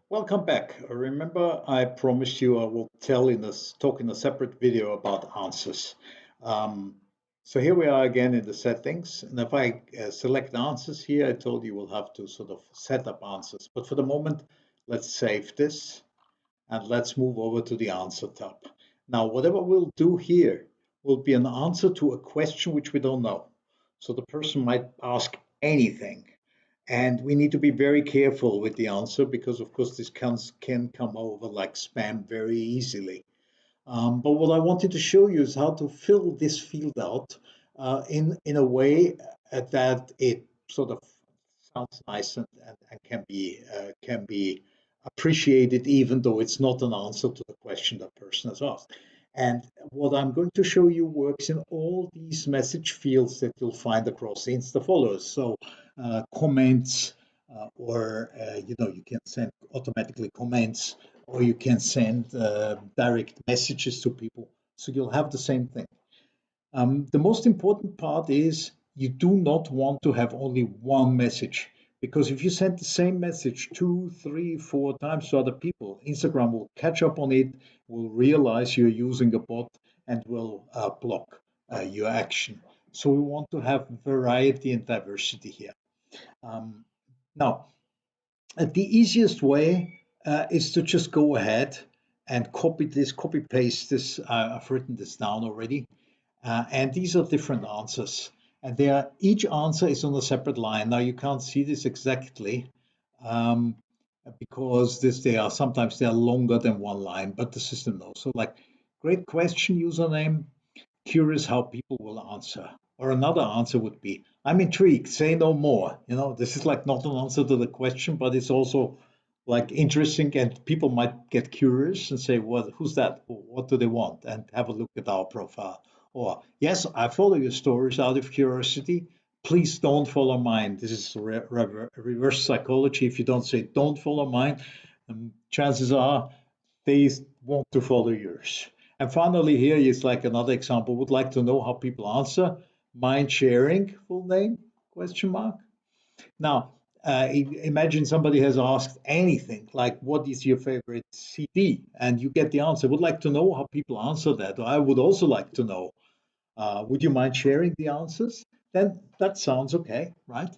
Welcome back. Remember, I promised you I will talk in a separate video about answers. Um, so here we are again in the settings, and if I select answers here, I told you we'll have to sort of set up answers. But for the moment, let's save this and let's move over to the answer tab. Now, whatever we'll do here will be an answer to a question which we don't know. So the person might ask anything. And we need to be very careful with the answer because, of course, this can come over like spam very easily. But what I wanted to show you is how to fill this field out in a way that it sort of sounds nice and can be appreciated, even though it's not an answer to the question that person has asked. And what I'm going to show you works in all these message fields that you'll find across Insta followers. So comments, or you can send automatically comments, or you can send direct messages to people. So you'll have the same thing. The most important part is you do not want to have only one message, because if you send the same message two, three, four times to other people, Instagram will catch up on it, will realize you're using a bot, and will block your action. So we want to have variety and diversity here. Um, Now, the easiest way is to just go ahead and copy paste this. I've written this down already. And these are different answers. And each answer is on a separate line. Now you can't see this exactly um, because sometimes they are longer than one line, but the system knows. So like, great question, username, curious how people will answer. Or another answer would be, I'm intrigued, say no more. This is like not an answer to the question, but it's also like interesting, and people might get curious and say, well, who's that? What do they want? And have a look at our profile. Or, yes, I follow your stories out of curiosity. Please don't follow mine. This is reverse psychology. If you don't say don't follow mine, chances are they want to follow yours. And finally, here is like another example. Would like to know how people answer. Mind sharing, full name, question mark. Now, imagine somebody has asked anything like, what is your favorite CD? And you get the answer. Would like to know how people answer that. Or I would also like to know, would you mind sharing the answers? Then that sounds okay, right?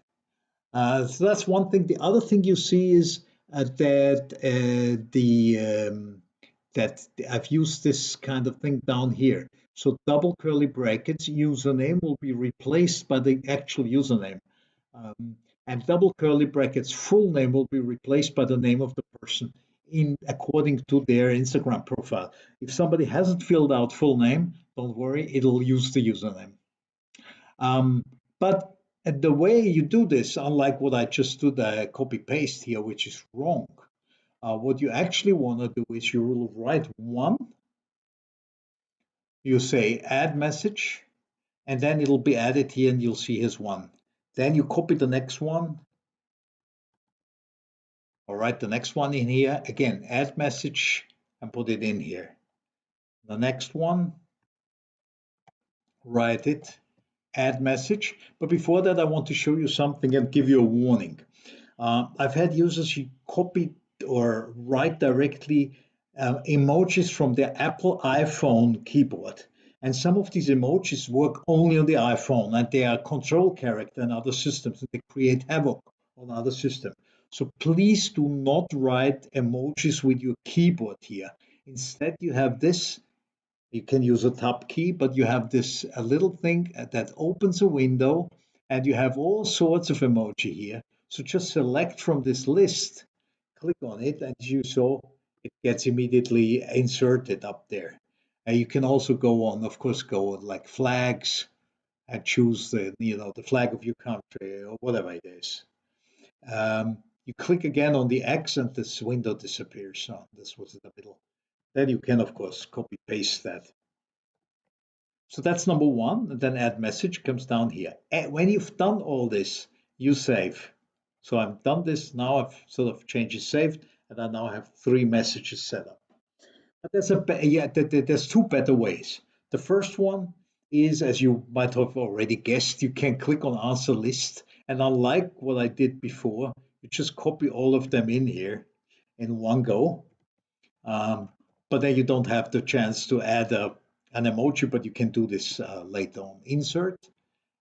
So that's one thing. The other thing you see is that I've used this kind of thing down here. So double curly brackets, username will be replaced by the actual username. And double curly brackets, full name will be replaced by the name of the person in according to their Instagram profile. If somebody hasn't filled out full name, don't worry, it'll use the username. But the way you do this, unlike what I just did, copy paste here, which is wrong, what you actually want to do is you will write one, you say add message, and then it'll be added here and you'll see his one. Then you copy the next one, or write the next one in here. Again, add message and put it in here. The next one, write it, add message. But before that, I want to show you something and give you a warning. I've had users who copy or write directly emojis from their Apple iPhone keyboard. And some of these emojis work only on the iPhone, and they are control character in other systems, and they create havoc on other systems. So please do not write emojis with your keyboard here. Instead, you have this. You can use a tab key, but you have this a little thing that opens a window, and you have all sorts of emoji here. So just select from this list, click on it, and as you saw, it gets immediately inserted up there. And you can also go on, of course, go on like flags and choose the flag of your country or whatever it is. You click again on the X and this window disappears. So this was in the middle. Then you can, of course, copy paste that. So that's number one, and then add message comes down here. And when you've done all this, you save. So I've done this, now I've sort of changes saved, and I now have three messages set up. But there's two better ways. The first one is, as you might have already guessed, you can click on answer list, and unlike what I did before, you just copy all of them in here, in one go. But then you don't have the chance to add an emoji, but you can do this later on. Insert,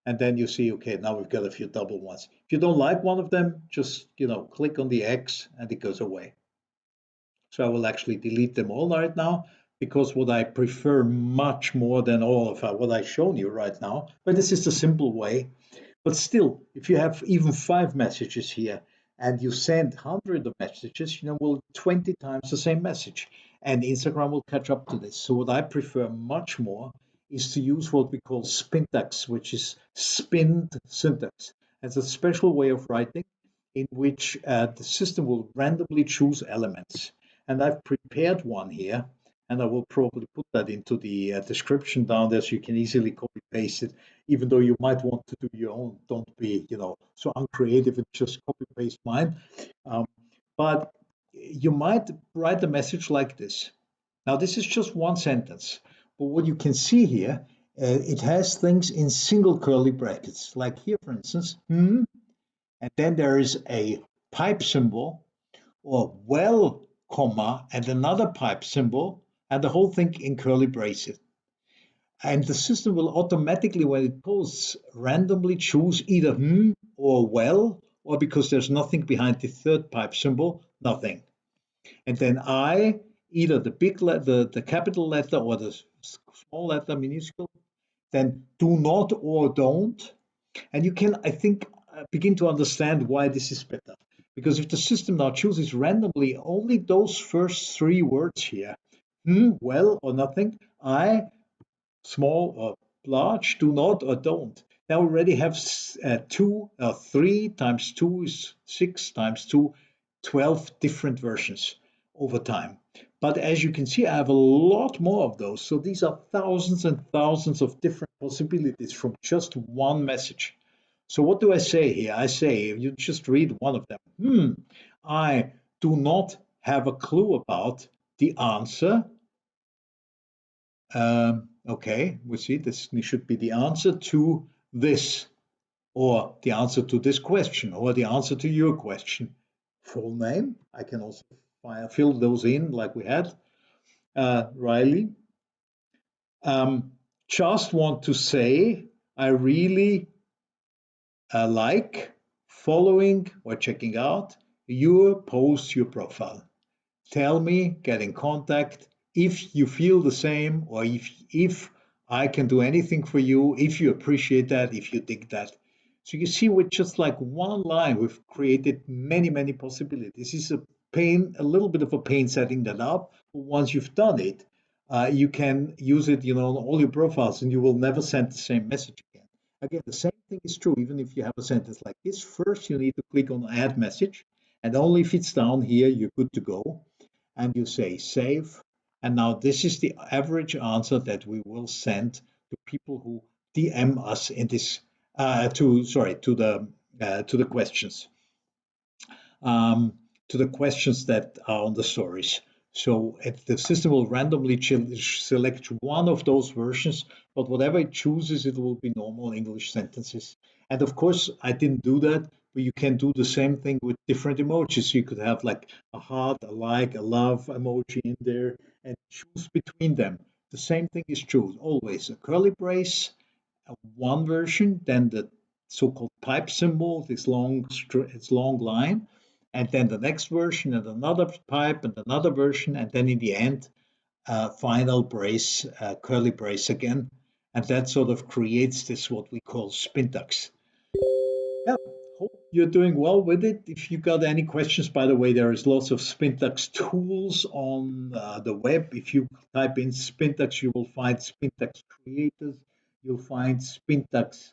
and then you see, okay, now we've got a few double ones. If you don't like one of them, just click on the X and it goes away. So I will actually delete them all right now, because what I prefer much more than all of what I've shown you right now, but this is the simple way. But still, if you have even 5 messages here and you send hundreds of messages, well, 20 times the same message. And Instagram will catch up to this. So what I prefer much more is to use what we call Spintax, which is spinned syntax. It's a special way of writing in which the system will randomly choose elements. And I've prepared one here, and I will probably put that into the description down there so you can easily copy paste it, even though you might want to do your own. Don't be so uncreative and just copy paste mine. But you might write a message like this. Now this is just one sentence, but what you can see here, it has things in single curly brackets, like here for instance, and then there is a pipe symbol, or well, comma, and another pipe symbol, and the whole thing in curly braces. And the system will automatically, when it posts, randomly choose either or well, or because there's nothing behind the third pipe symbol, nothing. And then I, either the big letter, the capital letter, or the small letter, minuscule, then do not or don't. And you can, I think, begin to understand why this is better. Because if the system now chooses randomly only those first 3 words here, well or nothing, I, small or large, do not or don't. Now we already have 3 times 2 is 6 times 2, 12 different versions over time. But as you can see, I have a lot more of those. So these are thousands and thousands of different possibilities from just one message. So what do I say here? I say, you just read one of them. I do not have a clue about the answer. Okay, we see this should be the answer to this, or the answer to this question, or the answer to your question. Full name, I can also fill those in like we had. Riley. Just want to say I really like following or checking out your post, your profile. Tell me, get in contact if you feel the same, or if I can do anything for you, if you appreciate that, if you dig that. So you see, with just like one line, we've created many, many possibilities. This is a little bit of a pain setting that up. But once you've done it, you can use it, on all your profiles, and you will never send the same message again. Again, the same thing is true, even if you have a sentence like this. First, you need to click on Add Message, and only if it's down here, you're good to go. And you say Save. And now this is the average answer that we will send to people who DM us in this to the questions. To the questions that are on the stories. So the system will randomly select one of those versions, but whatever it chooses, it will be normal English sentences. And of course, I didn't do that, but you can do the same thing with different emojis. You could have like a heart, a like, a love emoji in there, and choose between them. The same thing is true. Always a curly brace, one version, then the so-called pipe symbol, this long line, and then the next version and another pipe and another version, and then in the end, final brace, curly brace again, and that sort of creates this what we call Spintax. Yeah, hope you're doing well with it. If you got any questions, by the way, there is lots of Spintax tools on the web. If you type in Spintax, you will find Spintax creators. You'll find Spintax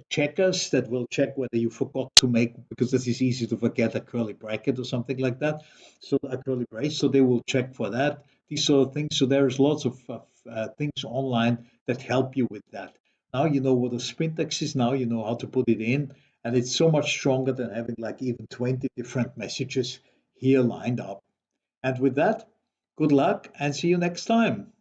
checkers that will check whether you forgot to make, because this is easy to forget, a curly bracket or something like that. So a curly brace, so they will check for that, these sort of things. So there's lots of things online that help you with that. Now you know what a Spintax is, now you know how to put it in, and it's so much stronger than having like even 20 different messages here lined up. And with that, good luck and see you next time.